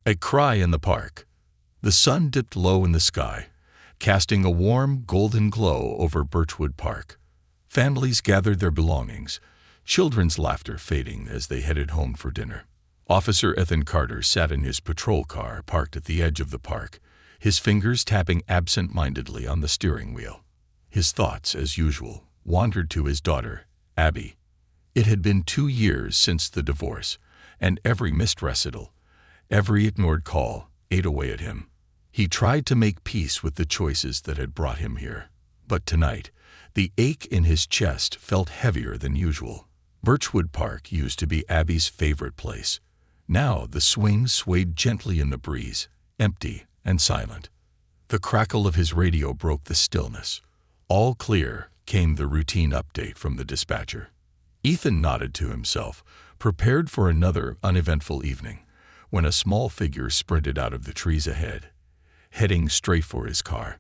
A cry in the park. The sun dipped low in the sky, casting a warm, golden glow over Birchwood Park. Families gathered their belongings, children's laughter fading as they headed home for dinner. Officer Ethan Carter sat in his patrol car parked at the edge of the park, his fingers tapping absent-mindedly on the steering wheel. His thoughts, as usual, wandered to his daughter, Abby. It had been 2 years since the divorce, and every missed recital, every ignored call, ate away at him. He tried to make peace with the choices that had brought him here. But tonight, the ache in his chest felt heavier than usual. Birchwood Park used to be Abby's favorite place. Now the swing swayed gently in the breeze, empty and silent. The crackle of his radio broke the stillness. All clear, came the routine update from the dispatcher. Ethan nodded to himself, prepared for another uneventful evening, when a small figure sprinted out of the trees ahead, heading straight for his car.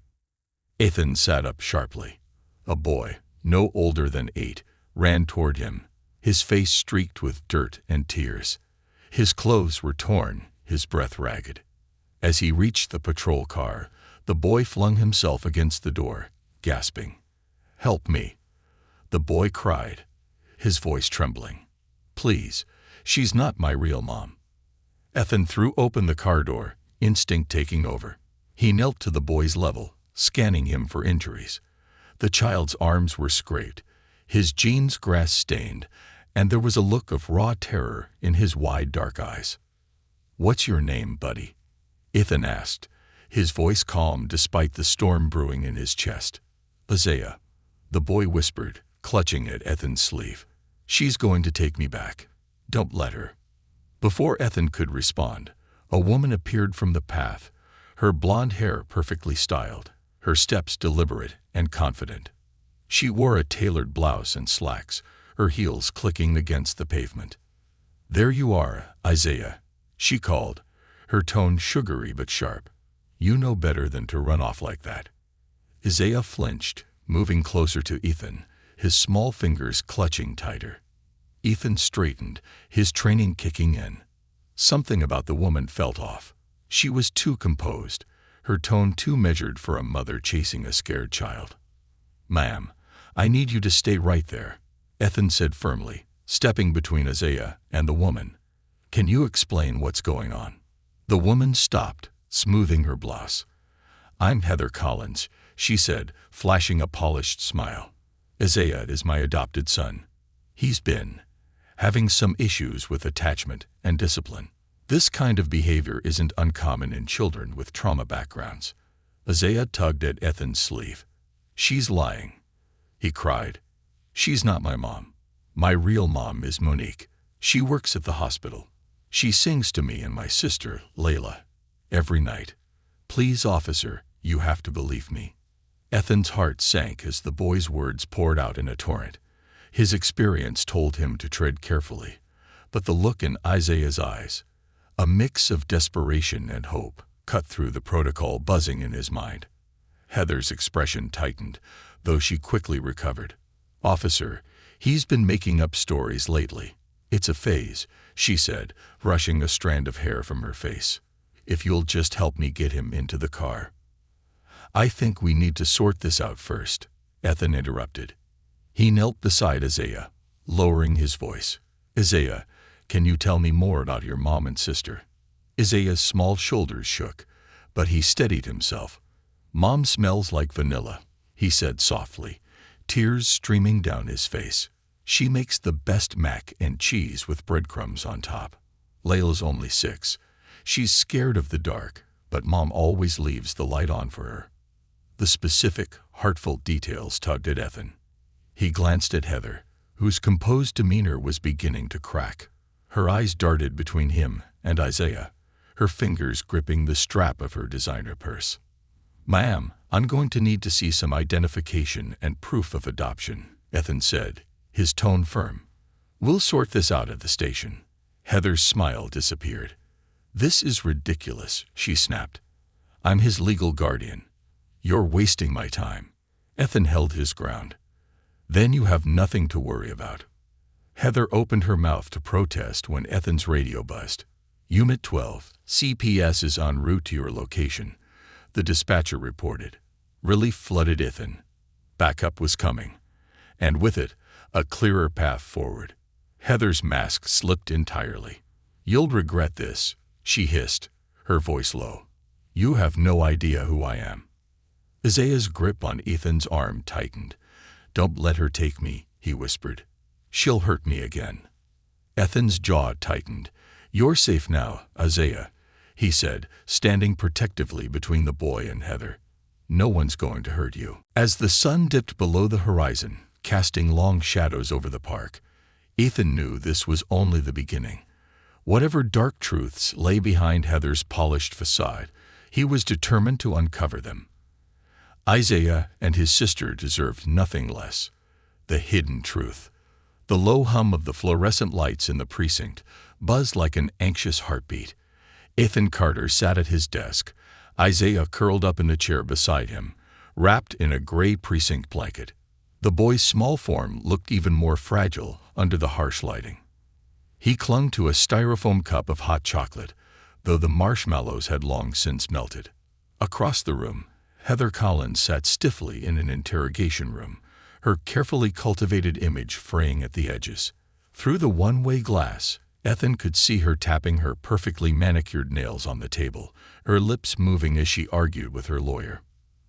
Ethan sat up sharply. A boy, no older than 8, ran toward him, his face streaked with dirt and tears. His clothes were torn, his breath ragged. As he reached the patrol car, the boy flung himself against the door, gasping. "Help me!" The boy cried, his voice trembling. "Please, she's not my real mom." Ethan threw open the car door, instinct taking over. He knelt to the boy's level, scanning him for injuries. The child's arms were scraped, his jeans grass-stained, and there was a look of raw terror in his wide, dark eyes. "What's your name, buddy?" Ethan asked, his voice calm despite the storm brewing in his chest. "Isaiah," the boy whispered, clutching at Ethan's sleeve. "She's going to take me back. Don't let her." Before Ethan could respond, a woman appeared from the path, her blonde hair perfectly styled, her steps deliberate and confident. She wore a tailored blouse and slacks, her heels clicking against the pavement. "There you are, Isaiah," she called, her tone sugary but sharp. "You know better than to run off like that." Isaiah flinched, moving closer to Ethan, his small fingers clutching tighter. Ethan straightened, his training kicking in. Something about the woman felt off. She was too composed, her tone too measured for a mother chasing a scared child. "Ma'am, I need you to stay right there," Ethan said firmly, stepping between Isaiah and the woman. "Can you explain what's going on?" The woman stopped, smoothing her blouse. "I'm Heather Collins," she said, flashing a polished smile. "Isaiah is my adopted son. He's been having some issues with attachment and discipline. This kind of behavior isn't uncommon in children with trauma backgrounds." Isaiah tugged at Ethan's sleeve. "She's lying," he cried. "She's not my mom. My real mom is Monique. She works at the hospital. She sings to me and my sister, Layla, every night. Please, officer, you have to believe me." Ethan's heart sank as the boy's words poured out in a torrent. His experience told him to tread carefully, but the look in Isaiah's eyes, a mix of desperation and hope, cut through the protocol buzzing in his mind. Heather's expression tightened, though she quickly recovered. "Officer, he's been making up stories lately. It's a phase," she said, brushing a strand of hair from her face. "If you'll just help me get him into the car." "I think we need to sort this out first," Ethan interrupted. He knelt beside Isaiah, lowering his voice. "Isaiah, can you tell me more about your mom and sister?" Isaiah's small shoulders shook, but he steadied himself. "Mom smells like vanilla," he said softly, tears streaming down his face. "She makes the best mac and cheese with breadcrumbs on top. Layla's only 6. She's scared of the dark, but Mom always leaves the light on for her." The specific, heartfelt details tugged at Ethan. He glanced at Heather, whose composed demeanor was beginning to crack. Her eyes darted between him and Isaiah, her fingers gripping the strap of her designer purse. "Ma'am, I'm going to need to see some identification and proof of adoption," Ethan said, his tone firm. "We'll sort this out at the station." Heather's smile disappeared. "This is ridiculous," she snapped. "I'm his legal guardian. You're wasting my time." Ethan held his ground. "Then you have nothing to worry about." Heather opened her mouth to protest when Ethan's radio buzzed. Unit 12, CPS is en route to your location, the dispatcher reported. Relief flooded Ethan. Backup was coming, and with it, a clearer path forward. Heather's mask slipped entirely. "You'll regret this," she hissed, her voice low. "You have no idea who I am." Isaiah's grip on Ethan's arm tightened. "Don't let her take me," he whispered. "She'll hurt me again." Ethan's jaw tightened. "You're safe now, Isaiah," he said, standing protectively between the boy and Heather. "No one's going to hurt you." As the sun dipped below the horizon, casting long shadows over the park, Ethan knew this was only the beginning. Whatever dark truths lay behind Heather's polished facade, he was determined to uncover them. Isaiah and his sister deserved nothing less. The hidden truth. The low hum of the fluorescent lights in the precinct buzzed like an anxious heartbeat. Ethan Carter sat at his desk, Isaiah curled up in the chair beside him, wrapped in a gray precinct blanket. The boy's small form looked even more fragile under the harsh lighting. He clung to a styrofoam cup of hot chocolate, though the marshmallows had long since melted. Across the room, Heather Collins sat stiffly in an interrogation room, her carefully cultivated image fraying at the edges. Through the one-way glass, Ethan could see her tapping her perfectly manicured nails on the table, her lips moving as she argued with her lawyer.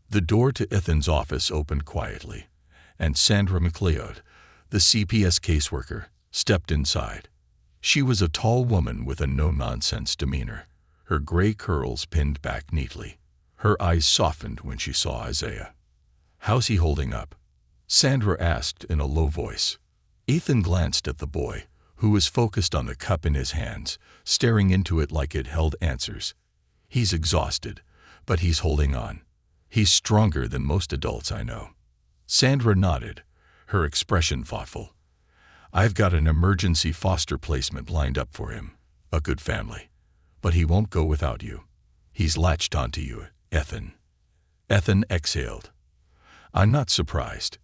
The door to Ethan's office opened quietly, and Sandra McLeod, the CPS caseworker, stepped inside. She was a tall woman with a no-nonsense demeanor, her gray curls pinned back neatly. Her eyes softened when she saw Isaiah. "How's he holding up?" Sandra asked in a low voice. Ethan glanced at the boy, who was focused on the cup in his hands, staring into it like it held answers. "He's exhausted, but he's holding on. He's stronger than most adults I know." Sandra nodded, her expression thoughtful. "I've got an emergency foster placement lined up for him, a good family. But he won't go without you. He's latched onto you, Ethan." Ethan exhaled. "I'm not surprised.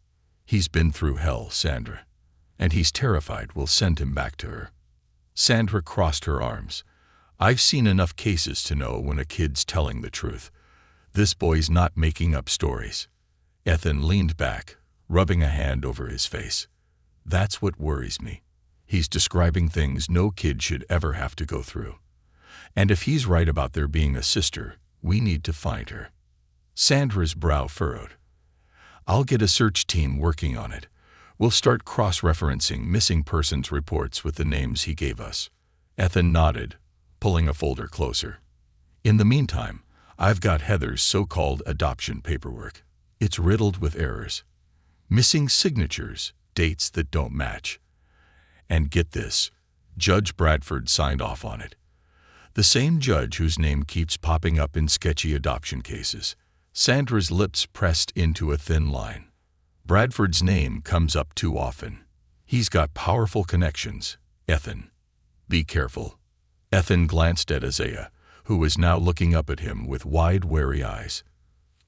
He's been through hell, Sandra, and he's terrified we'll send him back to her." Sandra crossed her arms. "I've seen enough cases to know when a kid's telling the truth. This boy's not making up stories." Ethan leaned back, rubbing a hand over his face. "That's what worries me. He's describing things no kid should ever have to go through. And if he's right about there being a sister, we need to find her." Sandra's brow furrowed. "I'll get a search team working on it. We'll start cross-referencing missing persons reports with the names he gave us." Ethan nodded, pulling a folder closer. "In the meantime, I've got Heather's so-called adoption paperwork. It's riddled with errors. Missing signatures, dates that don't match. And get this, Judge Bradford signed off on it. The same judge whose name keeps popping up in sketchy adoption cases." Sandra's lips pressed into a thin line. "Bradford's name comes up too often. He's got powerful connections, Ethan. Be careful." Ethan glanced at Isaiah, who was now looking up at him with wide, wary eyes.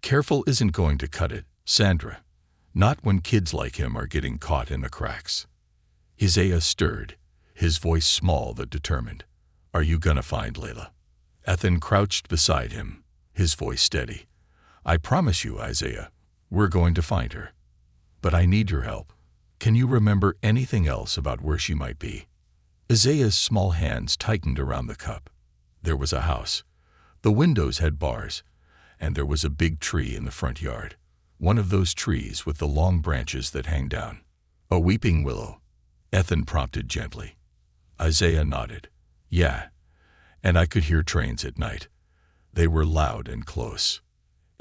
"Careful isn't going to cut it, Sandra. Not when kids like him are getting caught in the cracks." Isaiah stirred, his voice small but determined. "Are you gonna find Layla?" Ethan crouched beside him, his voice steady. "I promise you, Isaiah, we're going to find her. But I need your help. Can you remember anything else about where she might be?" Isaiah's small hands tightened around the cup. There was a house. The windows had bars, and there was a big tree in the front yard. One of those trees with the long branches that hang down. "A weeping willow," Ethan prompted gently. Isaiah nodded. "Yeah, and I could hear trains at night. They were loud and close."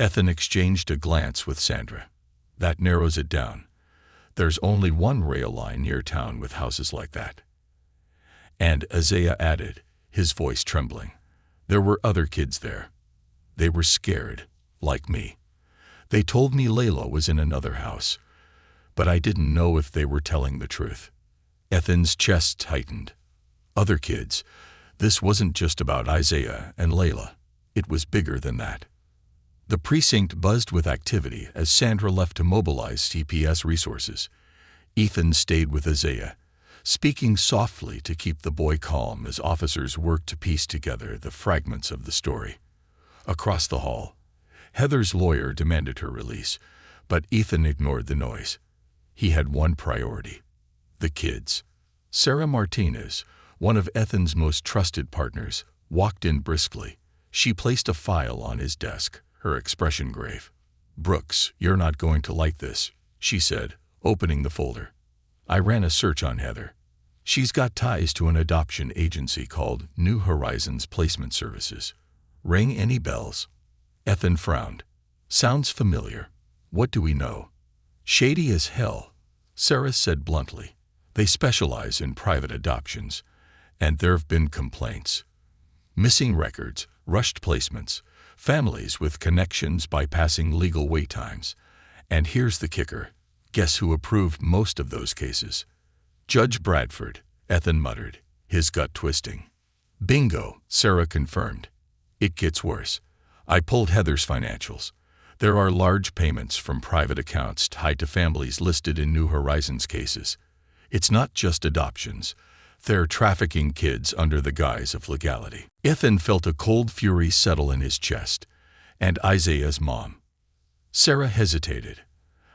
Ethan exchanged a glance with Sandra. "That narrows it down. There's only one rail line near town with houses like that." And Isaiah added, his voice trembling, "There were other kids there. They were scared, like me. They told me Layla was in another house, but I didn't know if they were telling the truth." Ethan's chest tightened. Other kids. This wasn't just about Isaiah and Layla. It was bigger than that. The precinct buzzed with activity as Sandra left to mobilize CPS resources. Ethan stayed with Isaiah, speaking softly to keep the boy calm as officers worked to piece together the fragments of the story. Across the hall, Heather's lawyer demanded her release, but Ethan ignored the noise. He had one priority: the kids. Sarah Martinez, one of Ethan's most trusted partners, walked in briskly. She placed a file on his desk, her expression grave. "Brooks, you're not going to like this," she said, opening the folder. "I ran a search on Heather. She's got ties to an adoption agency called New Horizons Placement Services. Ring any bells?" Ethan frowned. "Sounds familiar. What do we know?" "Shady as hell," Sarah said bluntly. "They specialize in private adoptions, and there've been complaints. Missing records, rushed placements, families with connections bypassing legal wait times. And here's the kicker. Guess who approved most of those cases?" "Judge Bradford," Ethan muttered, his gut twisting. "Bingo," Sarah confirmed. "It gets worse. I pulled Heather's financials. There are large payments from private accounts tied to families listed in New Horizons cases. It's not just adoptions. They're trafficking kids under the guise of legality." Ethan felt a cold fury settle in his chest. "And Isaiah's mom?" Sarah hesitated.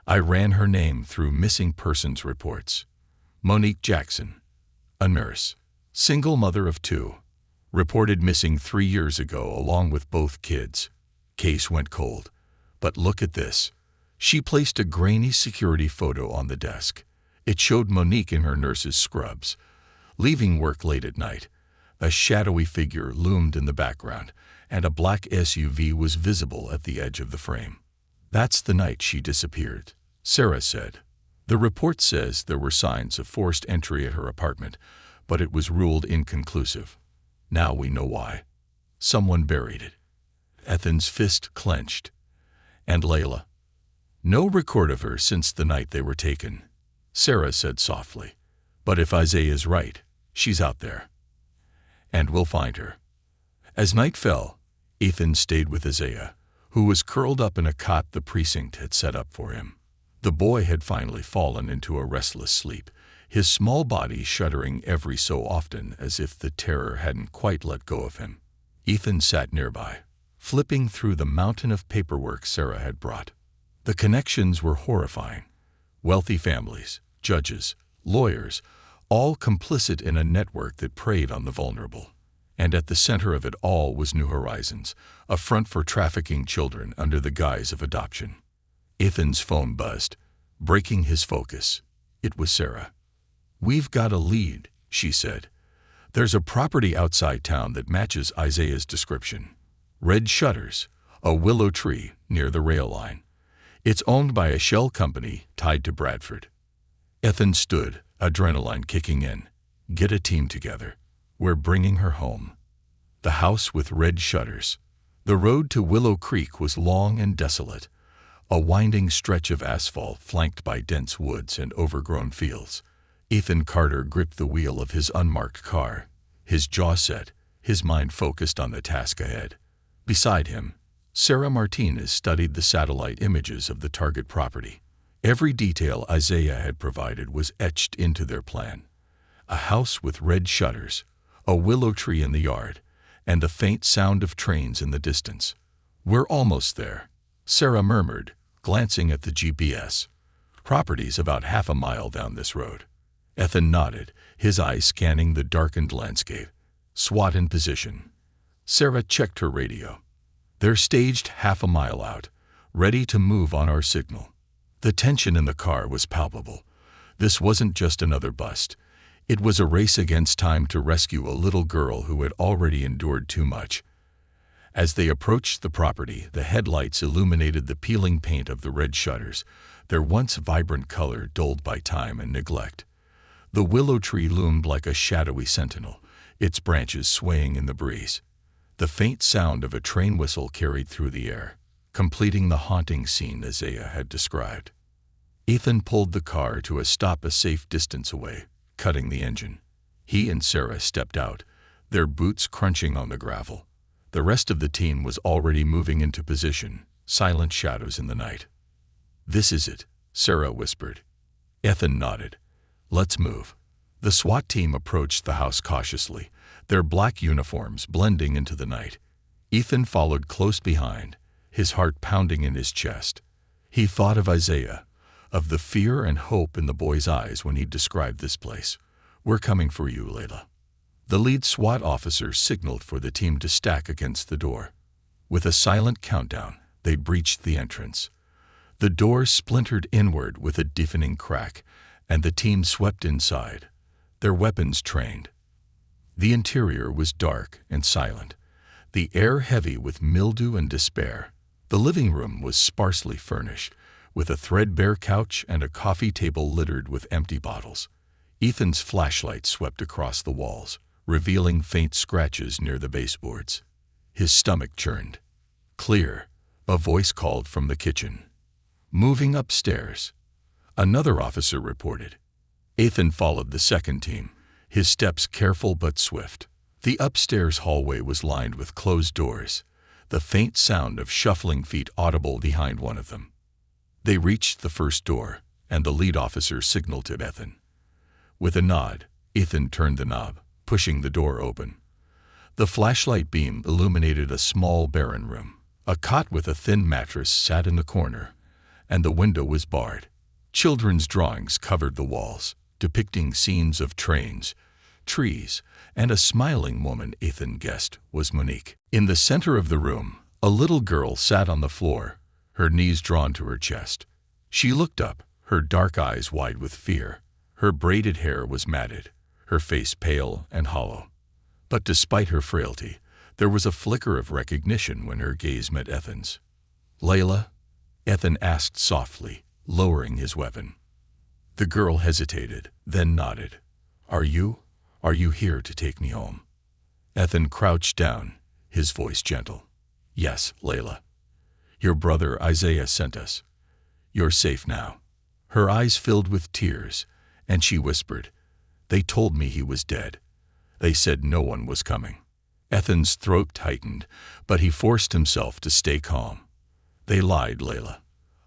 "I ran her name through missing persons reports. Monique Jackson, a nurse, single mother of 2, reported missing 3 years ago along with both kids. Case went cold. But look at this." She placed a grainy security photo on the desk. It showed Monique in her nurse's scrubs, leaving work late at night. A shadowy figure loomed in the background, and a black SUV was visible at the edge of the frame. "That's the night she disappeared," Sarah said. "The report says there were signs of forced entry at her apartment, but it was ruled inconclusive. Now we know why. Someone buried it." Ethan's fist clenched. "And Layla?" "No record of her since the night they were taken," Sarah said softly. "But if Isaiah's right, she's out there. And we'll find her." As night fell, Ethan stayed with Isaiah, who was curled up in a cot the precinct had set up for him. The boy had finally fallen into a restless sleep, his small body shuddering every so often as if the terror hadn't quite let go of him. Ethan sat nearby, flipping through the mountain of paperwork Sarah had brought. The connections were horrifying. Wealthy families, judges, lawyers, all complicit in a network that preyed on the vulnerable. And at the center of it all was New Horizons, a front for trafficking children under the guise of adoption. Ethan's phone buzzed, breaking his focus. It was Sarah. "We've got a lead," she said. "There's a property outside town that matches Isaiah's description. Red shutters, a willow tree near the rail line. It's owned by a shell company tied to Bradford." Ethan stood, adrenaline kicking in. "Get a team together. We're bringing her home." The house with red shutters. The road to Willow Creek was long and desolate, a winding stretch of asphalt flanked by dense woods and overgrown fields. Ethan Carter gripped the wheel of his unmarked car, his jaw set, his mind focused on the task ahead. Beside him, Sarah Martinez studied the satellite images of the target property. Every detail Isaiah had provided was etched into their plan. A house with red shutters, a willow tree in the yard, and the faint sound of trains in the distance. "We're almost there," Sarah murmured, glancing at the GPS. "Property's about half a mile down this road." Ethan nodded, his eyes scanning the darkened landscape. "SWAT in position." Sarah checked her radio. "They're staged half a mile out, ready to move on our signal." The tension in the car was palpable. This wasn't just another bust. It was a race against time to rescue a little girl who had already endured too much. As they approached the property, the headlights illuminated the peeling paint of the red shutters, their once vibrant color dulled by time and neglect. The willow tree loomed like a shadowy sentinel, its branches swaying in the breeze. The faint sound of a train whistle carried through the air, completing the haunting scene Isaiah had described. Ethan pulled the car to a stop a safe distance away, cutting the engine. He and Sarah stepped out, their boots crunching on the gravel. The rest of the team was already moving into position, silent shadows in the night. "This is it," Sarah whispered. Ethan nodded. "Let's move." The SWAT team approached the house cautiously, their black uniforms blending into the night. Ethan followed close behind, his heart pounding in his chest. He thought of Isaiah, of the fear and hope in the boy's eyes when he described this place. "We're coming for you, Layla." The lead SWAT officer signaled for the team to stack against the door. With a silent countdown, they breached the entrance. The door splintered inward with a deafening crack, and the team swept inside, their weapons trained. The interior was dark and silent, the air heavy with mildew and despair. The living room was sparsely furnished, with a threadbare couch and a coffee table littered with empty bottles. Ethan's flashlight swept across the walls, revealing faint scratches near the baseboards. His stomach churned. "Clear," a voice called from the kitchen. "Moving upstairs," another officer reported. Ethan followed the second team, his steps careful but swift. The upstairs hallway was lined with closed doors, the faint sound of shuffling feet audible behind one of them. They reached the first door, and the lead officer signaled to Ethan. With a nod, Ethan turned the knob, pushing the door open. The flashlight beam illuminated a small, barren room. A cot with a thin mattress sat in the corner, and the window was barred. Children's drawings covered the walls, depicting scenes of trains, trees, and a smiling woman Ethan guessed was Monique. In the center of the room, a little girl sat on the floor, her knees drawn to her chest. She looked up, her dark eyes wide with fear. Her braided hair was matted, her face pale and hollow. But despite her frailty, there was a flicker of recognition when her gaze met Ethan's. "Layla?" Ethan asked softly, lowering his weapon. The girl hesitated, then nodded. Are you here to take me home?" Ethan crouched down, his voice gentle. "Yes, Layla. Your brother Isaiah sent us. You're safe now." Her eyes filled with tears, and she whispered, "They told me he was dead. They said no one was coming." Ethan's throat tightened, but he forced himself to stay calm. "They lied, Layla.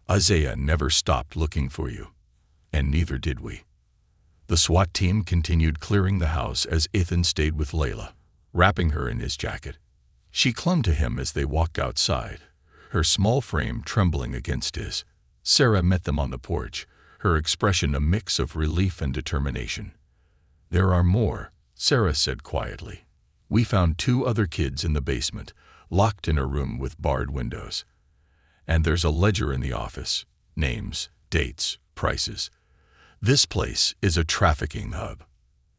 Isaiah never stopped looking for you, and neither did we." The SWAT team continued clearing the house as Ethan stayed with Layla, wrapping her in his jacket. She clung to him as they walked outside, her small frame trembling against his. Sarah met them on the porch, her expression a mix of relief and determination. "There are more," Sarah said quietly. "We found 2 other kids in the basement, locked in a room with barred windows. And there's a ledger in the office, names, dates, prices. This place is a trafficking hub."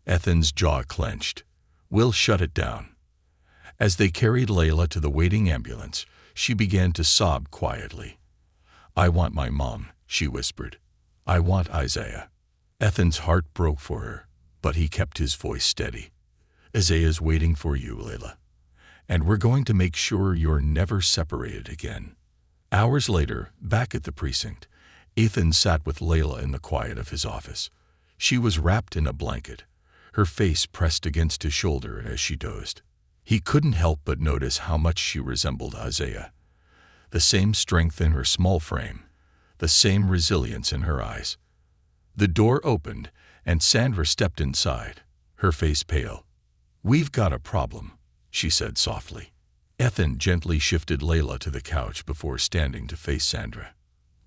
Ethan's jaw clenched. "We'll shut it down." As they carried Layla to the waiting ambulance, she began to sob quietly. "I want my mom," she whispered. "I want Isaiah." Ethan's heart broke for her, but he kept his voice steady. "Isaiah's waiting for you, Layla. And we're going to make sure you're never separated again." Hours later, back at the precinct, Ethan sat with Layla in the quiet of his office. She was wrapped in a blanket, her face pressed against his shoulder as she dozed. He couldn't help but notice how much she resembled Isaiah. The same strength in her small frame, the same resilience in her eyes. The door opened, and Sandra stepped inside, her face pale. "We've got a problem," she said softly. Ethan gently shifted Layla to the couch before standing to face Sandra.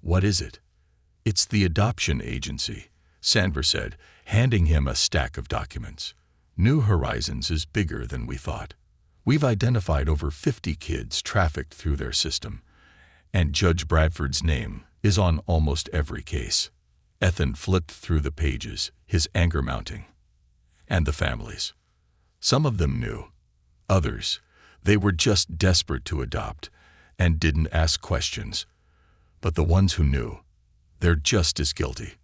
"What is it?" "It's the adoption agency," Sandra said, handing him a stack of documents. "New Horizons is bigger than we thought. We've identified over 50 kids trafficked through their system, and Judge Bradford's name is on almost every case." Ethan flipped through the pages, his anger mounting. And the families. Some of them knew. Others, they were just desperate to adopt and didn't ask questions. But the ones who knew, they're just as guilty.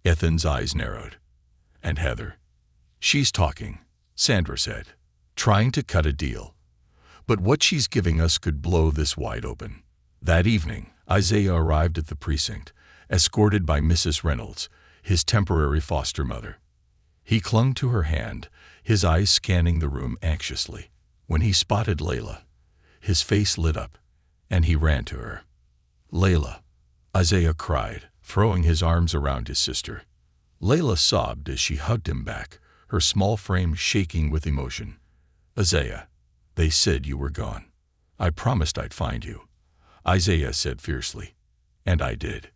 Ethan's eyes narrowed. "And Heather?" "She's talking," Sandra said, "trying to cut a deal. But what she's giving us could blow this wide open." That evening, Isaiah arrived at the precinct, escorted by Mrs. Reynolds, his temporary foster mother. He clung to her hand, his eyes scanning the room anxiously. When he spotted Layla, his face lit up, and he ran to her. "Layla," Isaiah cried, throwing his arms around his sister. Layla sobbed as she hugged him back, her small frame shaking with emotion. Isaiah, they said you were gone. I promised I'd find you, Isaiah said fiercely. And I did.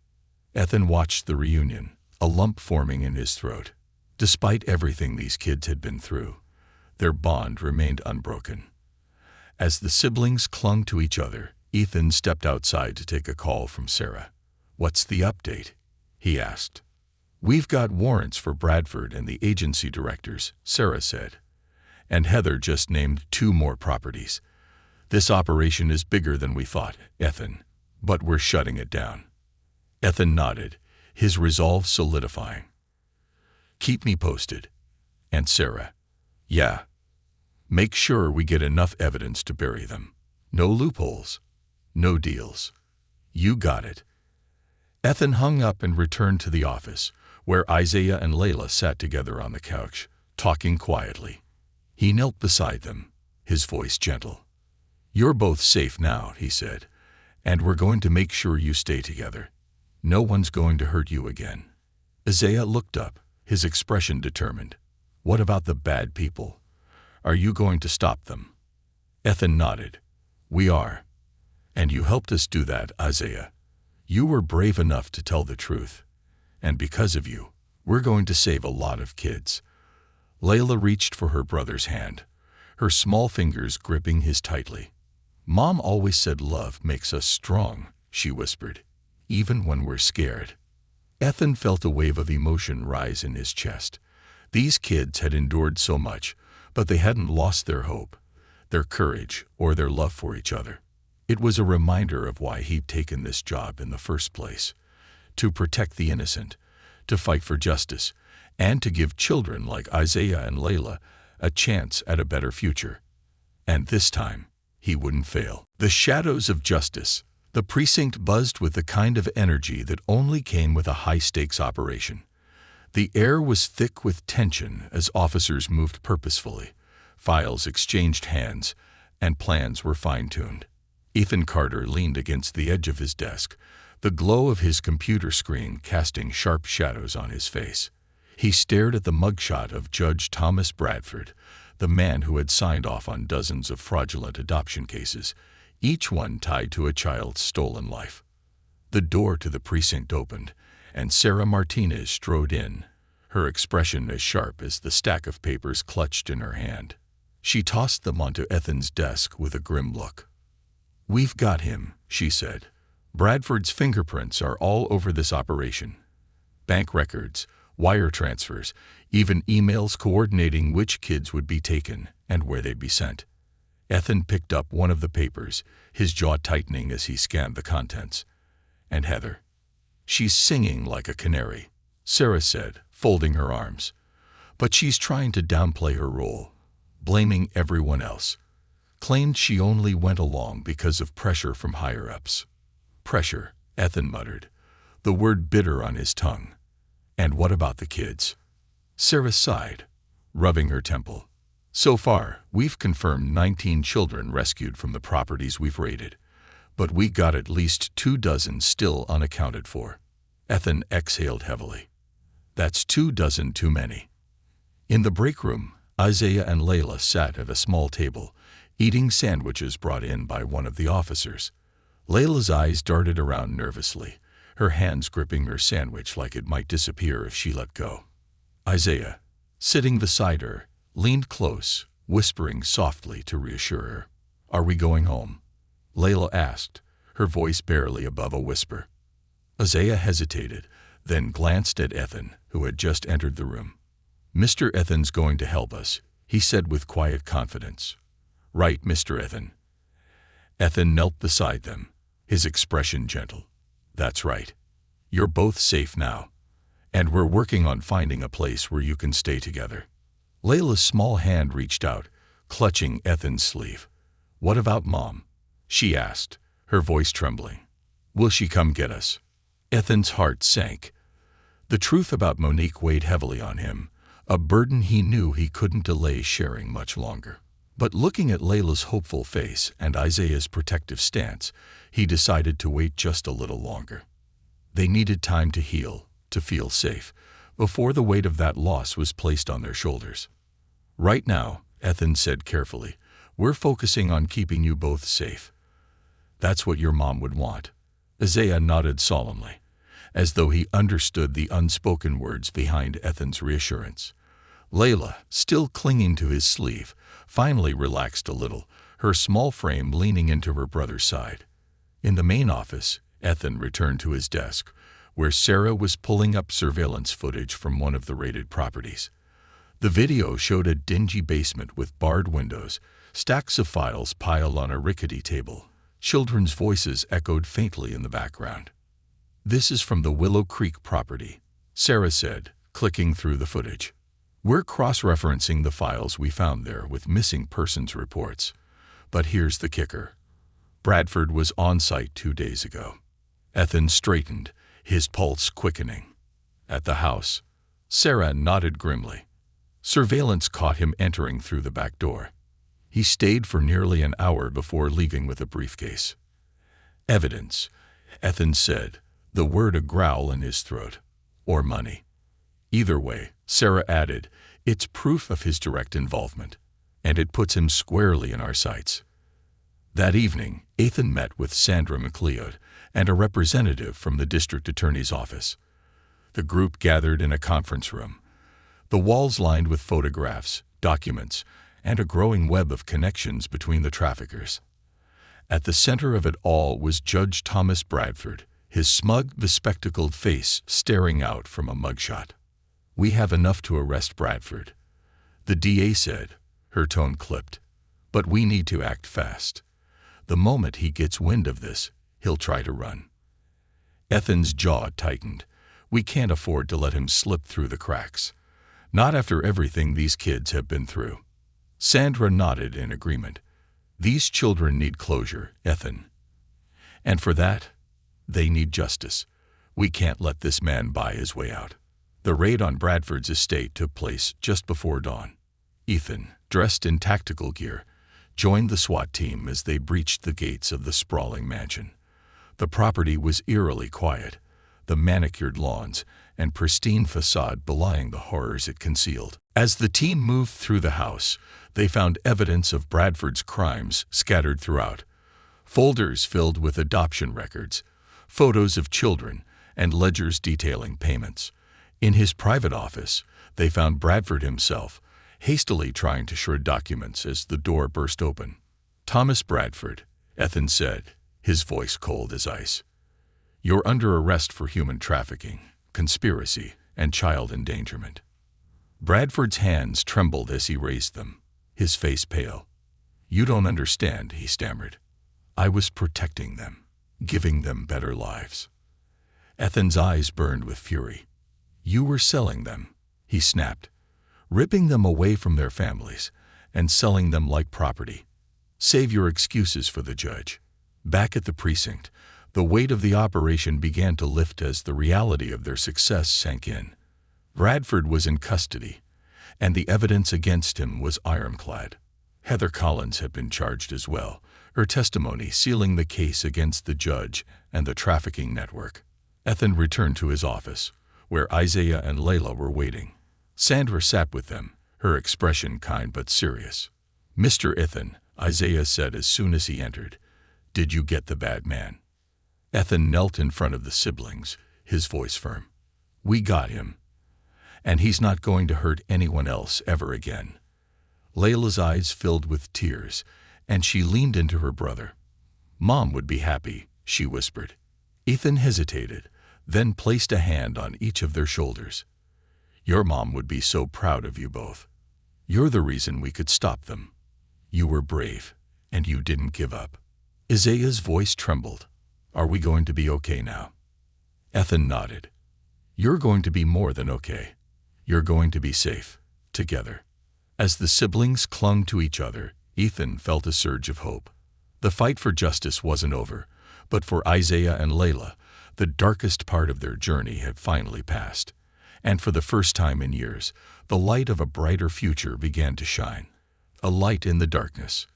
Ethan watched the reunion, a lump forming in his throat. Despite everything these kids had been through, their bond remained unbroken. As the siblings clung to each other, Ethan stepped outside to take a call from Sarah. What's the update? He asked. We've got warrants for Bradford and the agency directors, Sarah said. And Heather just named 2 more properties. This operation is bigger than we thought, Ethan, but we're shutting it down. Ethan nodded, his resolve solidifying. Keep me posted. And Sarah, yeah. Make sure we get enough evidence to bury them. No loopholes. No deals. You got it. Ethan hung up and returned to the office, where Isaiah and Layla sat together on the couch, talking quietly. He knelt beside them, his voice gentle. You're both safe now, he said, and we're going to make sure you stay together. No one's going to hurt you again. Isaiah looked up, his expression determined. What about the bad people? Are you going to stop them? Ethan nodded. We are. And you helped us do that, Isaiah. You were brave enough to tell the truth. And because of you, we're going to save a lot of kids. Layla reached for her brother's hand, her small fingers gripping his tightly. Mom always said love makes us strong, she whispered, even when we're scared. Ethan felt a wave of emotion rise in his chest. These kids had endured so much, but they hadn't lost their hope, their courage, or their love for each other. It was a reminder of why he'd taken this job in the first place. To protect the innocent, to fight for justice, and to give children like Isaiah and Layla a chance at a better future. And this time, he wouldn't fail. The shadows of justice. The precinct buzzed with the kind of energy that only came with a high-stakes operation. The air was thick with tension as officers moved purposefully, files exchanged hands, and plans were fine-tuned. Ethan Carter leaned against the edge of his desk, the glow of his computer screen casting sharp shadows on his face. He stared at the mugshot of Judge Thomas Bradford, the man who had signed off on dozens of fraudulent adoption cases, each one tied to a child's stolen life. The door to the precinct opened, and Sarah Martinez strode in, her expression as sharp as the stack of papers clutched in her hand. She tossed them onto Ethan's desk with a grim look. We've got him, she said. Bradford's fingerprints are all over this operation. Bank records, wire transfers, even emails coordinating which kids would be taken and where they'd be sent. Ethan picked up one of the papers, his jaw tightening as he scanned the contents. And Heather. She's singing like a canary, Sarah said, folding her arms. But she's trying to downplay her role, blaming everyone else. Claimed she only went along because of pressure from higher-ups. Pressure, Ethan muttered, the word bitter on his tongue. And what about the kids? Sarah sighed, rubbing her temple. So far, we've confirmed 19 children rescued from the properties we've raided, but we got at least 24 still unaccounted for. Ethan exhaled heavily. That's 24 too many. In the break room, Isaiah and Layla sat at a small table, eating sandwiches brought in by one of the officers. Layla's eyes darted around nervously, her hands gripping her sandwich like it might disappear if she let go. Isaiah, sitting beside her, leaned close, whispering softly to reassure her. Are we going home? Layla asked, her voice barely above a whisper. Isaiah hesitated, then glanced at Ethan, who had just entered the room. Mr. Ethan's going to help us, he said with quiet confidence. Right, Mr. Ethan. Ethan knelt beside them, his expression gentle. That's right. You're both safe now, and we're working on finding a place where you can stay together. Layla's small hand reached out, clutching Ethan's sleeve. What about Mom? She asked, her voice trembling. Will she come get us? Ethan's heart sank. The truth about Monique weighed heavily on him, a burden he knew he couldn't delay sharing much longer. But looking at Layla's hopeful face and Isaiah's protective stance, he decided to wait just a little longer. They needed time to heal, to feel safe, before the weight of that loss was placed on their shoulders. "Right now," Ethan said carefully, "we're focusing on keeping you both safe. That's what your mom would want." Isaiah nodded solemnly, as though he understood the unspoken words behind Ethan's reassurance. Layla, still clinging to his sleeve, finally relaxed a little, her small frame leaning into her brother's side. In the main office, Ethan returned to his desk, where Sarah was pulling up surveillance footage from one of the raided properties. The video showed a dingy basement with barred windows, stacks of files piled on a rickety table. Children's voices echoed faintly in the background. "This is from the Willow Creek property," Sarah said, clicking through the footage. "We're cross-referencing the files we found there with missing persons reports. But here's the kicker. Bradford was on site 2 days ago." Ethan straightened, his pulse quickening. "At the house?" Sarah nodded grimly. "Surveillance caught him entering through the back door. He stayed for nearly an hour before leaving with a briefcase." "Evidence," Ethan said, the word a growl in his throat. "Or money. Either way," Sarah added, "it's proof of his direct involvement, and it puts him squarely in our sights." That evening, Ethan met with Sandra McLeod and a representative from the district attorney's office. The group gathered in a conference room, the walls lined with photographs, documents, and a growing web of connections between the traffickers. At the center of it all was Judge Thomas Bradford, his smug, bespectacled face staring out from a mugshot. "We have enough to arrest Bradford," the DA said, her tone clipped. "But we need to act fast. The moment he gets wind of this, he'll try to run." Ethan's jaw tightened. "We can't afford to let him slip through the cracks. Not after everything these kids have been through." Sandra nodded in agreement. "These children need closure, Ethan. And for that, they need justice. We can't let this man buy his way out." The raid on Bradford's estate took place just before dawn. Ethan, dressed in tactical gear, joined the SWAT team as they breached the gates of the sprawling mansion. The property was eerily quiet, the manicured lawns and pristine facade belying the horrors it concealed. As the team moved through the house, they found evidence of Bradford's crimes scattered throughout. Folders filled with adoption records, photos of children, and ledgers detailing payments. In his private office, they found Bradford himself, hastily trying to shred documents as the door burst open. "Thomas Bradford," Ethan said, his voice cold as ice. "You're under arrest for human trafficking, conspiracy, and child endangerment." Bradford's hands trembled as he raised them, his face pale. "You don't understand," he stammered. "I was protecting them, giving them better lives." Ethan's eyes burned with fury. "You were selling them," he snapped, "ripping them away from their families and selling them like property. Save your excuses for the judge." Back at the precinct, the weight of the operation began to lift as the reality of their success sank in. Bradford was in custody, and the evidence against him was ironclad. Heather Collins had been charged as well, her testimony sealing the case against the judge and the trafficking network. Ethan returned to his office, where Isaiah and Layla were waiting. Sandra sat with them, her expression kind but serious. "Mr. Ethan," Isaiah said as soon as he entered, "did you get the bad man?" Ethan knelt in front of the siblings, his voice firm. "We got him. And he's not going to hurt anyone else ever again." Layla's eyes filled with tears, and she leaned into her brother. "Mom would be happy," she whispered. Ethan hesitated, then placed a hand on each of their shoulders. "Your mom would be so proud of you both. You're the reason we could stop them. You were brave, and you didn't give up." Isaiah's voice trembled. "Are we going to be okay now?" Ethan nodded. "You're going to be more than okay. You're going to be safe, together." As the siblings clung to each other, Ethan felt a surge of hope. The fight for justice wasn't over, but for Isaiah and Layla, the darkest part of their journey had finally passed. And for the first time in years, the light of a brighter future began to shine. A light in the darkness.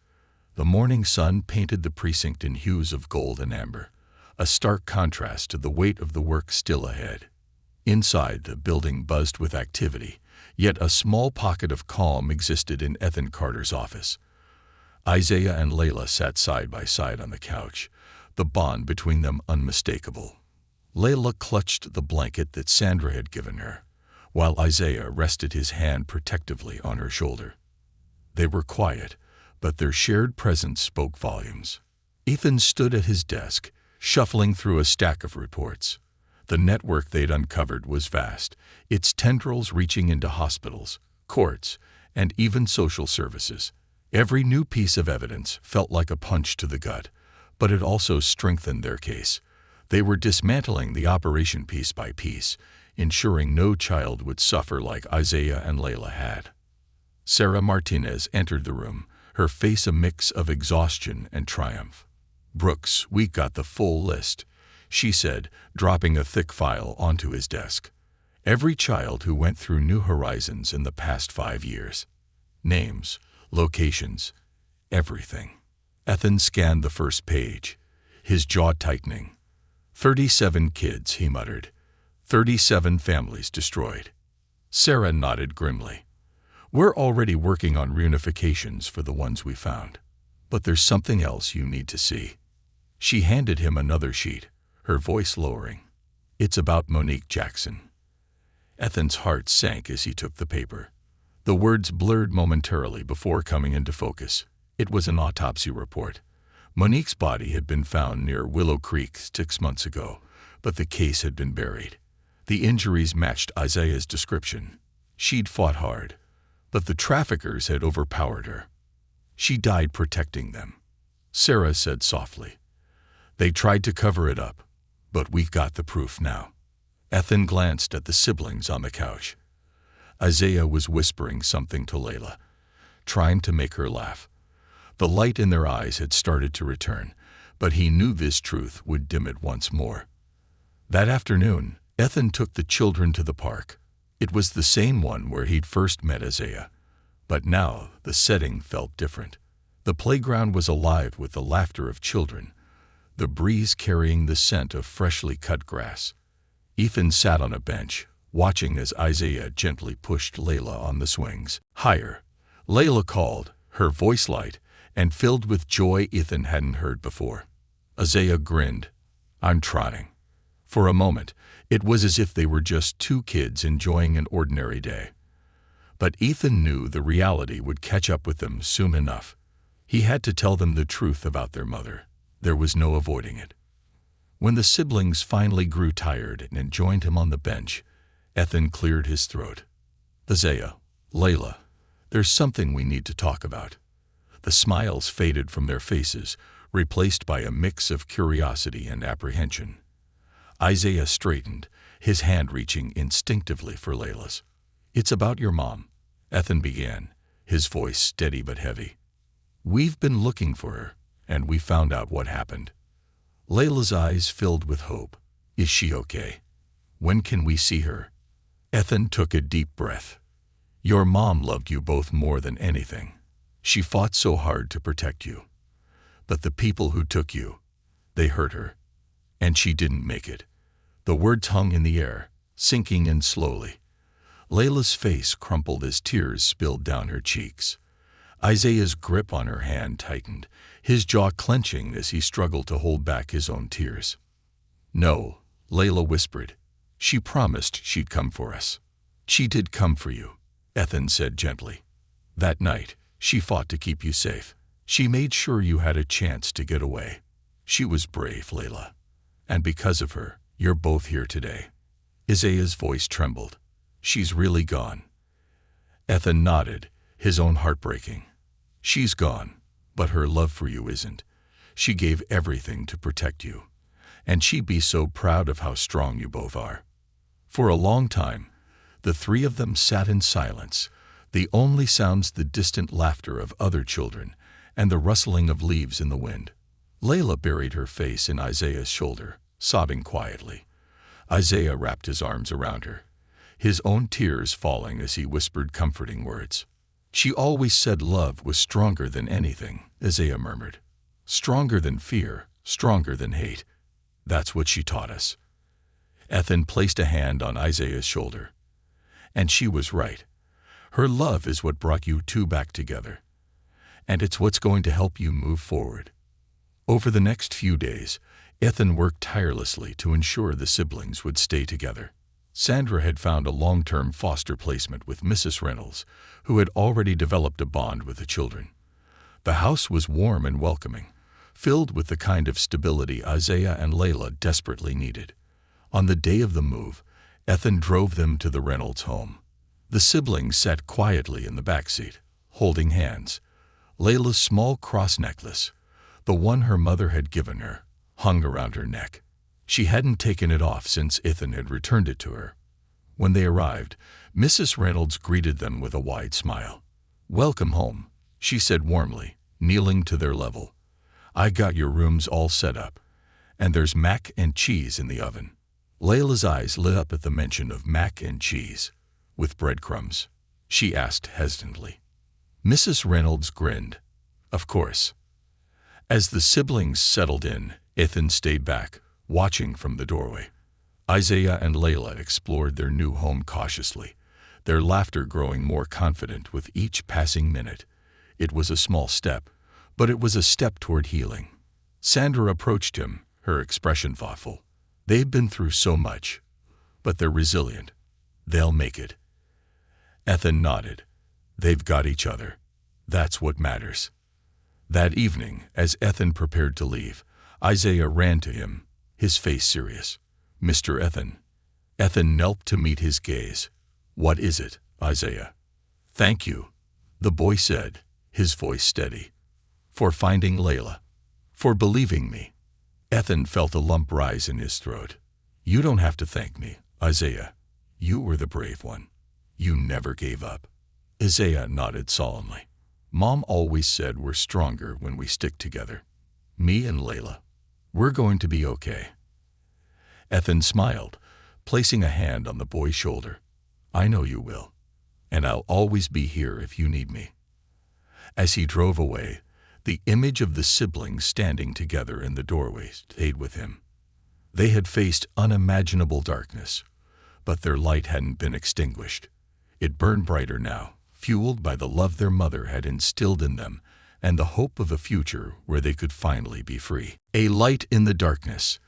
The morning sun painted the precinct in hues of gold and amber, a stark contrast to the weight of the work still ahead. Inside, the building buzzed with activity, yet a small pocket of calm existed in Ethan Carter's office. Isaiah and Layla sat side by side on the couch, the bond between them unmistakable. Layla clutched the blanket that Sandra had given her, while Isaiah rested his hand protectively on her shoulder. They were quiet, but their shared presence spoke volumes. Ethan stood at his desk, shuffling through a stack of reports. The network they'd uncovered was vast, its tendrils reaching into hospitals, courts, and even social services. Every new piece of evidence felt like a punch to the gut, but it also strengthened their case. They were dismantling the operation piece by piece, ensuring no child would suffer like Isaiah and Layla had. Sarah Martinez entered the room, her face a mix of exhaustion and triumph. "Brooks, we got the full list," she said, dropping a thick file onto his desk. "Every child who went through New Horizons in the past 5 years. Names, locations, everything." Ethan scanned the first page, his jaw tightening. 37 kids, he muttered. 37 families destroyed. Sarah nodded grimly. "We're already working on reunifications for the ones we found. But there's something else you need to see." She handed him another sheet, her voice lowering. "It's about Monique Jackson." Ethan's heart sank as he took the paper. The words blurred momentarily before coming into focus. It was an autopsy report. Monique's body had been found near Willow Creek 6 months ago, but the case had been buried. The injuries matched Isaiah's description. She'd fought hard, but the traffickers had overpowered her. She died protecting them, Sarah said softly. "They tried to cover it up, but we've got the proof now." Ethan glanced at the siblings on the couch. Isaiah was whispering something to Layla, trying to make her laugh. The light in their eyes had started to return, but he knew this truth would dim it once more. That afternoon, Ethan took the children to the park. It was the same one where he'd first met Isaiah, but now the setting felt different. The playground was alive with the laughter of children, the breeze carrying the scent of freshly cut grass. Ethan sat on a bench, watching as Isaiah gently pushed Layla on the swings. "Higher," Layla called, her voice light and filled with joy Ethan hadn't heard before. Isaiah grinned. "I'm trying." For a moment, it was as if they were just two kids enjoying an ordinary day. But Ethan knew the reality would catch up with them soon enough. He had to tell them the truth about their mother. There was no avoiding it. When the siblings finally grew tired and joined him on the bench, Ethan cleared his throat. "Isaiah, Layla, there's something we need to talk about." The smiles faded from their faces, replaced by a mix of curiosity and apprehension. Isaiah straightened, his hand reaching instinctively for Layla's. "It's about your mom," Ethan began, his voice steady but heavy. "We've been looking for her, and we found out what happened." Layla's eyes filled with hope. "Is she okay? When can we see her?" Ethan took a deep breath. "Your mom loved you both more than anything. She fought so hard to protect you. But the people who took you, they hurt her. And she didn't make it." The words hung in the air, sinking in slowly. Layla's face crumpled as tears spilled down her cheeks. Isaiah's grip on her hand tightened, his jaw clenching as he struggled to hold back his own tears. "No," Layla whispered. "She promised she'd come for us." "She did come for you," Ethan said gently. "That night, she fought to keep you safe. She made sure you had a chance to get away. She was brave, Layla. And because of her, you're both here today." Isaiah's voice trembled. "She's really gone." Ethan nodded, his own heart breaking. "She's gone, but her love for you isn't. She gave everything to protect you. And she'd be so proud of how strong you both are." For a long time, the three of them sat in silence, the only sounds the distant laughter of other children and the rustling of leaves in the wind. Layla buried her face in Isaiah's shoulder, sobbing quietly. Isaiah wrapped his arms around her, his own tears falling as he whispered comforting words. "She always said love was stronger than anything," Isaiah murmured. "Stronger than fear, stronger than hate. That's what she taught us." Ethan placed a hand on Isaiah's shoulder. And she was right. Her love is what brought you two back together. And it's what's going to help you move forward. Over the next few days, Ethan worked tirelessly to ensure the siblings would stay together. Sandra had found a long-term foster placement with Mrs. Reynolds, who had already developed a bond with the children. The house was warm and welcoming, filled with the kind of stability Isaiah and Layla desperately needed. On the day of the move, Ethan drove them to the Reynolds home. The siblings sat quietly in the back seat, holding hands. Layla's small cross necklace, the one her mother had given her, hung around her neck. She hadn't taken it off since Ethan had returned it to her. When they arrived, Mrs. Reynolds greeted them with a wide smile. "Welcome home," she said warmly, kneeling to their level. "I got your rooms all set up, and there's mac and cheese in the oven." Layla's eyes lit up at the mention of mac and cheese. "With breadcrumbs?" she asked hesitantly. Mrs. Reynolds grinned. "Of course." As the siblings settled in, Ethan stayed back, watching from the doorway. Isaiah and Layla explored their new home cautiously, their laughter growing more confident with each passing minute. It was a small step, but it was a step toward healing. Sandra approached him, her expression thoughtful. "They've been through so much, but they're resilient. They'll make it." Ethan nodded. "They've got each other. That's what matters." That evening, as Ethan prepared to leave, Isaiah ran to him, his face serious. "Mr. Ethan." Ethan knelt to meet his gaze. "What is it, Isaiah?" "Thank you," the boy said, his voice steady. "For finding Layla. For believing me." Ethan felt a lump rise in his throat. "You don't have to thank me, Isaiah. You were the brave one. You never gave up." Isaiah nodded solemnly. "Mom always said we're stronger when we stick together. Me and Layla. We're going to be okay." Ethan smiled, placing a hand on the boy's shoulder. "I know you will, and I'll always be here if you need me." As he drove away, the image of the siblings standing together in the doorway stayed with him. They had faced unimaginable darkness, but their light hadn't been extinguished. It burned brighter now, fueled by the love their mother had instilled in them and the hope of a future where they could finally be free. A light in the darkness.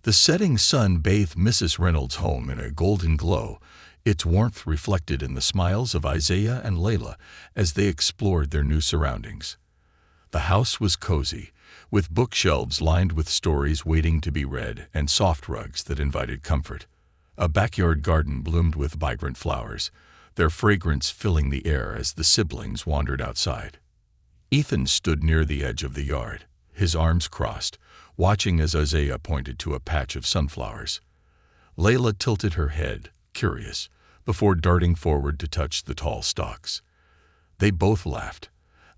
The setting sun bathed Mrs. Reynolds' home in a golden glow, its warmth reflected in the smiles of Isaiah and Layla as they explored their new surroundings. The house was cozy, with bookshelves lined with stories waiting to be read and soft rugs that invited comfort. A backyard garden bloomed with vibrant flowers, their fragrance filling the air as the siblings wandered outside. Ethan stood near the edge of the yard, his arms crossed, watching as Isaiah pointed to a patch of sunflowers. Layla tilted her head, curious, before darting forward to touch the tall stalks. They both laughed,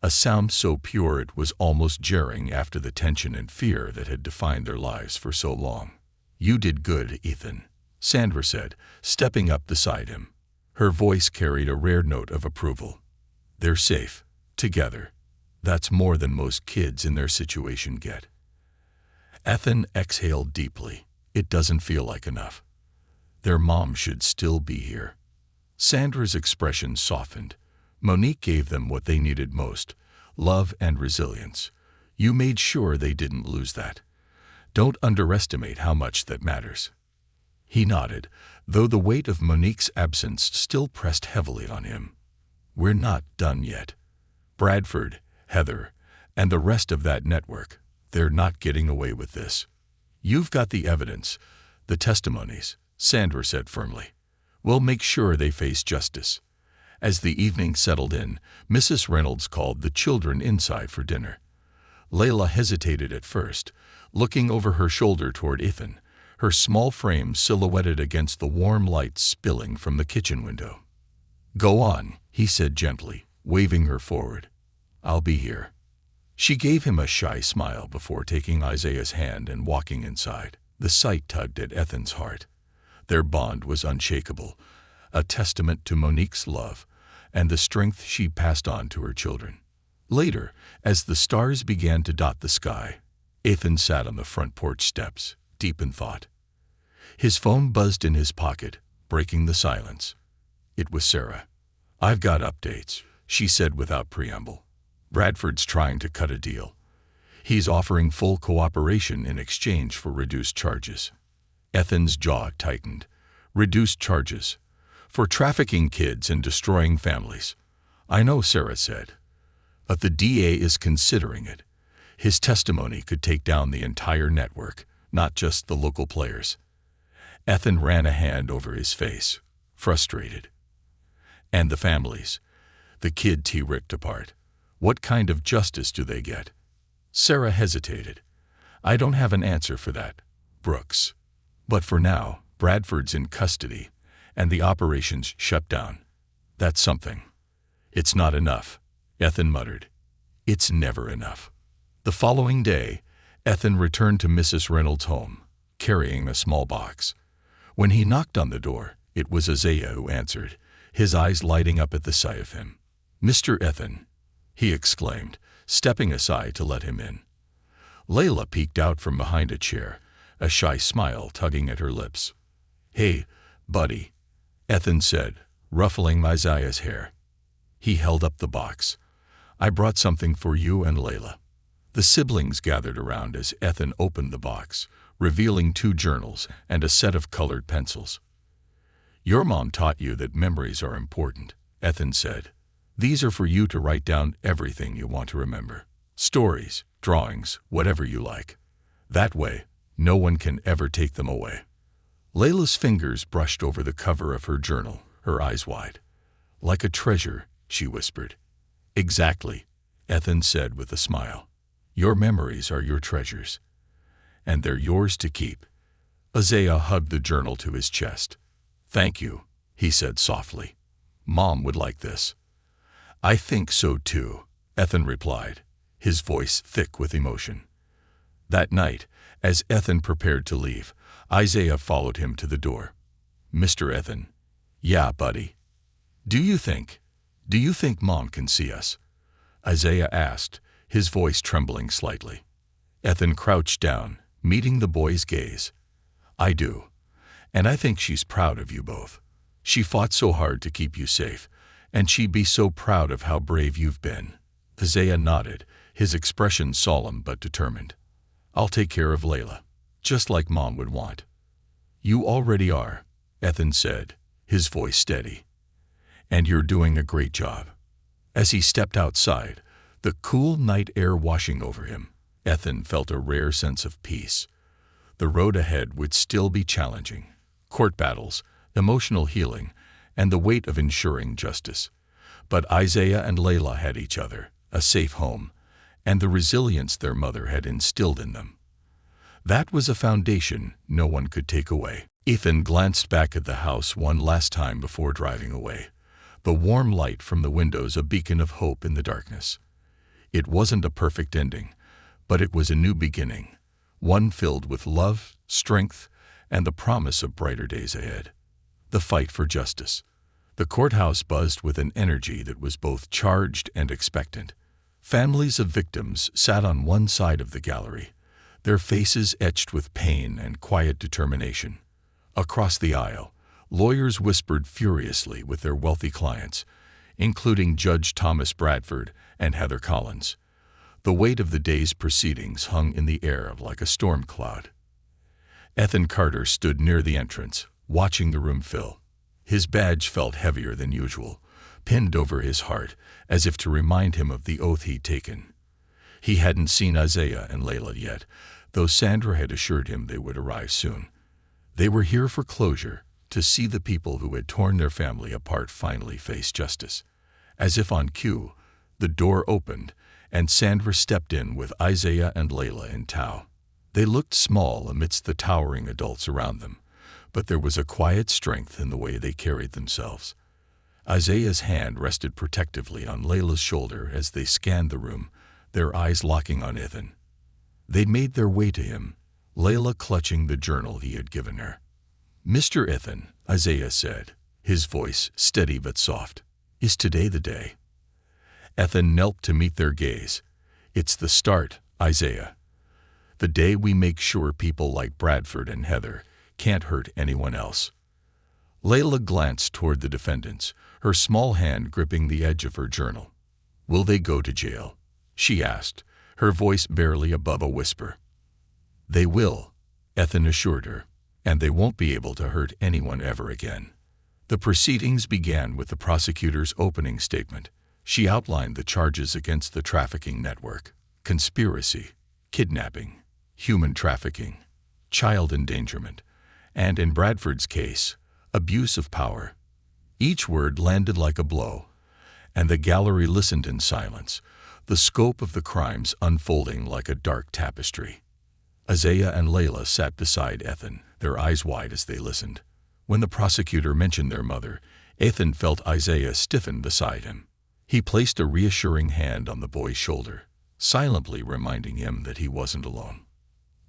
a sound so pure it was almost jarring after the tension and fear that had defined their lives for so long. "You did good, Ethan," Sandra said, stepping up beside him. Her voice carried a rare note of approval. "They're safe, together. That's more than most kids in their situation get." Ethan exhaled deeply. It doesn't feel like enough. Their mom should still be here. Sandra's expression softened. Monique gave them what they needed most, love and resilience. You made sure they didn't lose that. Don't underestimate how much that matters. He nodded, though the weight of Monique's absence still pressed heavily on him. "We're not done yet. Bradford, Heather, and the rest of that network, they're not getting away with this. You've got the evidence, the testimonies," Sandra said firmly. "We'll make sure they face justice." As the evening settled in, Mrs. Reynolds called the children inside for dinner. Layla hesitated at first, looking over her shoulder toward Ethan, her small frame silhouetted against the warm light spilling from the kitchen window. "Go on," he said gently, waving her forward. "I'll be here." She gave him a shy smile before taking Isaiah's hand and walking inside. The sight tugged at Ethan's heart. Their bond was unshakable, a testament to Monique's love and the strength she passed on to her children. Later, as the stars began to dot the sky, Ethan sat on the front porch steps, deep in thought. His phone buzzed in his pocket, breaking the silence. It was Sarah. "I've got updates," she said without preamble. "Bradford's trying to cut a deal. He's offering full cooperation in exchange for reduced charges." Ethan's jaw tightened. Reduced charges? For trafficking kids and destroying families. "I know," Sarah said. "But the DA is considering it. His testimony could take down the entire network, not just the local players." Ethan ran a hand over his face, frustrated. "And the families? The kid he ripped apart. What kind of justice do they get?" Sarah hesitated. "I don't have an answer for that, Brooks. But for now, Bradford's in custody, and the operation's shut down. That's something." "It's not enough," Ethan muttered. "It's never enough." The following day, Ethan returned to Mrs. Reynolds' home, carrying a small box. When he knocked on the door, it was Isaiah who answered, his eyes lighting up at the sight of him. "Mr. Ethan," he exclaimed, stepping aside to let him in. Layla peeked out from behind a chair, a shy smile tugging at her lips. "Hey, buddy," Ethan said, ruffling Isaiah's hair. He held up the box. "I brought something for you and Layla." The siblings gathered around as Ethan opened the box, revealing 2 journals and a set of colored pencils. "Your mom taught you that memories are important," Ethan said. "These are for you to write down everything you want to remember. Stories, drawings, whatever you like. That way, no one can ever take them away." Layla's fingers brushed over the cover of her journal, her eyes wide. "Like a treasure," she whispered. "Exactly," Ethan said with a smile. "Your memories are your treasures. And they're yours to keep." Isaiah hugged the journal to his chest. "Thank you," he said softly. "Mom would like this." "I think so too," Ethan replied, his voice thick with emotion. That night, as Ethan prepared to leave, Isaiah followed him to the door. "Mr. Ethan." "Yeah, buddy." Do you think Mom can see us?" Isaiah asked, his voice trembling slightly. Ethan crouched down, meeting the boy's gaze. "I do. And I think she's proud of you both. She fought so hard to keep you safe, and she'd be so proud of how brave you've been." Isaiah nodded, his expression solemn but determined. "I'll take care of Layla, just like Mom would want." "You already are," Ethan said, his voice steady. "And you're doing a great job." As he stepped outside, the cool night air washing over him, Ethan felt a rare sense of peace. The road ahead would still be challenging. Court battles, emotional healing, and the weight of ensuring justice. But Isaiah and Layla had each other, a safe home, and the resilience their mother had instilled in them. That was a foundation no one could take away. Ethan glanced back at the house one last time before driving away, the warm light from the windows a beacon of hope in the darkness. It wasn't a perfect ending, but it was a new beginning, one filled with love, strength, and the promise of brighter days ahead. The fight for justice. The courthouse buzzed with an energy that was both charged and expectant. Families of victims sat on one side of the gallery, their faces etched with pain and quiet determination. Across the aisle, lawyers whispered furiously with their wealthy clients, including Judge Thomas Bradford and Heather Collins. The weight of the day's proceedings hung in the air like a storm cloud. Ethan Carter stood near the entrance, watching the room fill. His badge felt heavier than usual, pinned over his heart, as if to remind him of the oath he'd taken. He hadn't seen Isaiah and Layla yet, though Sandra had assured him they would arrive soon. They were here for closure, to see the people who had torn their family apart finally face justice. As if on cue, the door opened, and Sandra stepped in with Isaiah and Layla in tow. They looked small amidst the towering adults around them, but there was a quiet strength in the way they carried themselves. Isaiah's hand rested protectively on Layla's shoulder as they scanned the room, their eyes locking on Ethan. They made their way to him, Layla clutching the journal he had given her. "Mr. Ethan," Isaiah said, his voice steady but soft, "is today the day?" Ethan knelt to meet their gaze. "It's the start, Isaiah. The day we make sure people like Bradford and Heather can't hurt anyone else. Layla glanced toward the defendants, her small hand gripping the edge of her journal. "Will they go to jail?" she asked, her voice barely above a whisper. "They will," Ethan assured her, "and they won't be able to hurt anyone ever again." The proceedings began with the prosecutor's opening statement. She outlined the charges against the trafficking network: conspiracy, kidnapping, human trafficking, child endangerment, and, in Bradford's case, abuse of power. Each word landed like a blow, and the gallery listened in silence, the scope of the crimes unfolding like a dark tapestry. Isaiah and Layla sat beside Ethan, their eyes wide as they listened. When the prosecutor mentioned their mother, Ethan felt Isaiah stiffen beside him. He placed a reassuring hand on the boy's shoulder, silently reminding him that he wasn't alone.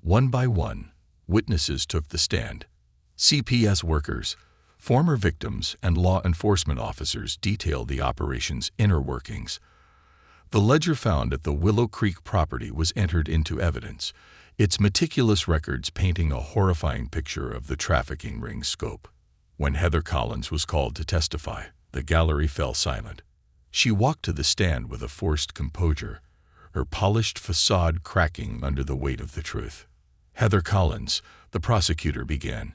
One by one, witnesses took the stand. CPS workers, former victims, and law enforcement officers detailed the operation's inner workings. The ledger found at the Willow Creek property was entered into evidence, its meticulous records painting a horrifying picture of the trafficking ring's scope. When Heather Collins was called to testify, the gallery fell silent. She walked to the stand with a forced composure, her polished facade cracking under the weight of the truth. "Heather Collins," the prosecutor began,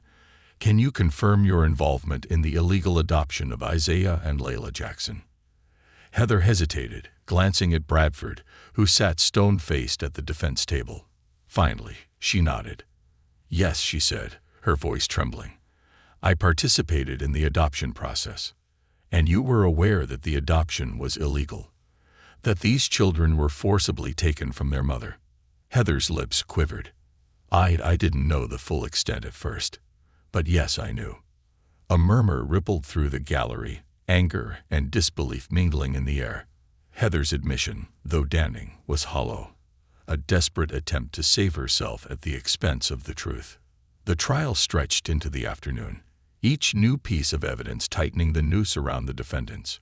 "can you confirm your involvement in the illegal adoption of Isaiah and Layla Jackson?" Heather hesitated, glancing at Bradford, who sat stone-faced at the defense table. Finally, she nodded. "Yes," she said, her voice trembling. "I participated in the adoption process. And you were aware that the adoption was illegal, that these children were forcibly taken from their mother." Heather's lips quivered. I didn't know the full extent at first, but yes, I knew." A murmur rippled through the gallery, anger and disbelief mingling in the air. Heather's admission, though damning, was hollow, a desperate attempt to save herself at the expense of the truth. The trial stretched into the afternoon, each new piece of evidence tightening the noose around the defendants.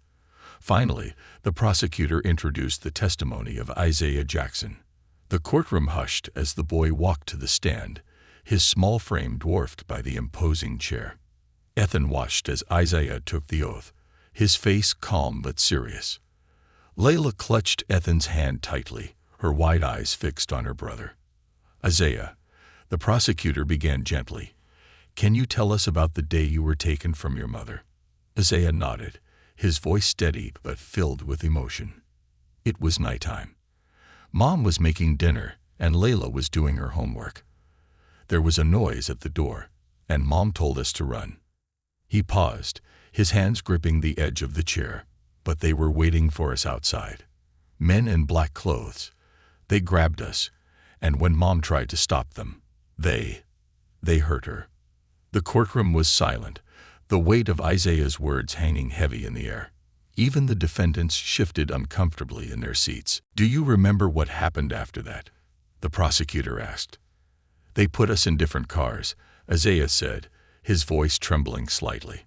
Finally, the prosecutor introduced the testimony of Isaiah Jackson. The courtroom hushed as the boy walked to the stand, his small frame dwarfed by the imposing chair. Ethan watched as Isaiah took the oath, his face calm but serious. Layla clutched Ethan's hand tightly, her wide eyes fixed on her brother. "Isaiah," the prosecutor began gently, "can you tell us about the day you were taken from your mother?" Isaiah nodded, his voice steady but filled with emotion. "It was nighttime. Mom was making dinner, and Layla was doing her homework. There was a noise at the door, and Mom told us to run." He paused, his hands gripping the edge of the chair, but they were waiting for us outside. Men in black clothes. They grabbed us, and when Mom tried to stop them, they hurt her. The courtroom was silent, the weight of Isaiah's words hanging heavy in the air. Even the defendants shifted uncomfortably in their seats. "Do you remember what happened after that?" the prosecutor asked. "They put us in different cars," Isaiah said, his voice trembling slightly.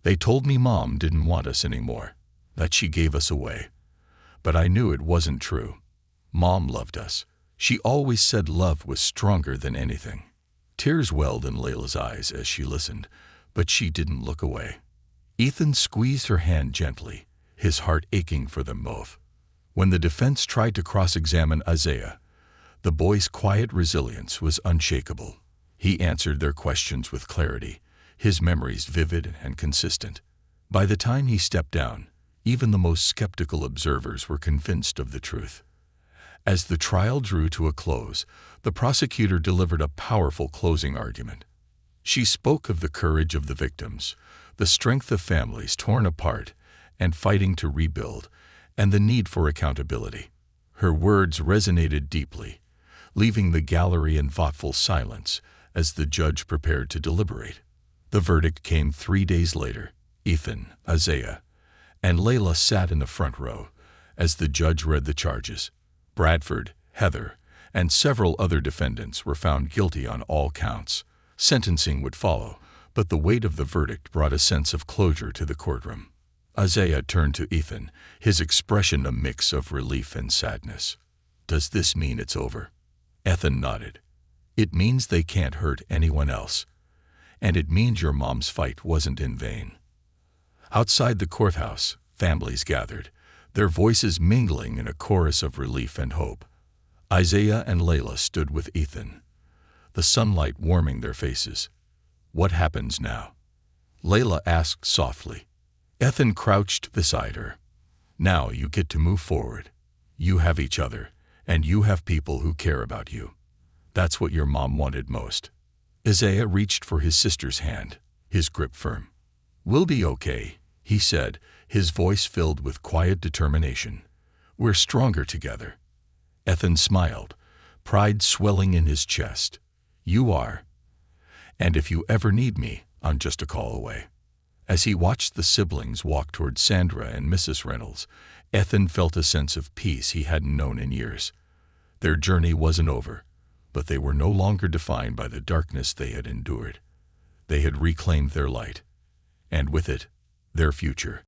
"They told me Mom didn't want us anymore, that she gave us away. But I knew it wasn't true. Mom loved us. She always said love was stronger than anything." Tears welled in Layla's eyes as she listened, but she didn't look away. Ethan squeezed her hand gently, his heart aching for them both. When the defense tried to cross-examine Isaiah, the boy's quiet resilience was unshakable. He answered their questions with clarity, his memories vivid and consistent. By the time he stepped down, even the most skeptical observers were convinced of the truth. As the trial drew to a close, the prosecutor delivered a powerful closing argument. She spoke of the courage of the victims, the strength of families torn apart and fighting to rebuild, and the need for accountability. Her words resonated deeply, leaving the gallery in thoughtful silence as the judge prepared to deliberate. The verdict came 3 days later. Ethan, Isaiah, and Layla sat in the front row as the judge read the charges. Bradford, Heather, and several other defendants were found guilty on all counts. Sentencing would follow, but the weight of the verdict brought a sense of closure to the courtroom. Isaiah turned to Ethan, his expression a mix of relief and sadness. "Does this mean it's over?" Ethan nodded. "It means they can't hurt anyone else. and it means your mom's fight wasn't in vain. Outside the courthouse, families gathered, their voices mingling in a chorus of relief and hope. Isaiah and Layla stood with Ethan, the sunlight warming their faces. "What happens now?" Layla asked softly. Ethan crouched beside her. "Now you get to move forward. You have each other, and you have people who care about you. That's what your mom wanted most." Isaiah reached for his sister's hand, his grip firm. "We'll be okay," he said, his voice filled with quiet determination. "We're stronger together." Ethan smiled, pride swelling in his chest. "You are. And if you ever need me, I'm just a call away." As he watched the siblings walk toward Sandra and Mrs. Reynolds, Ethan felt a sense of peace he hadn't known in years. Their journey wasn't over, but they were no longer defined by the darkness they had endured. They had reclaimed their light, and with it, their future.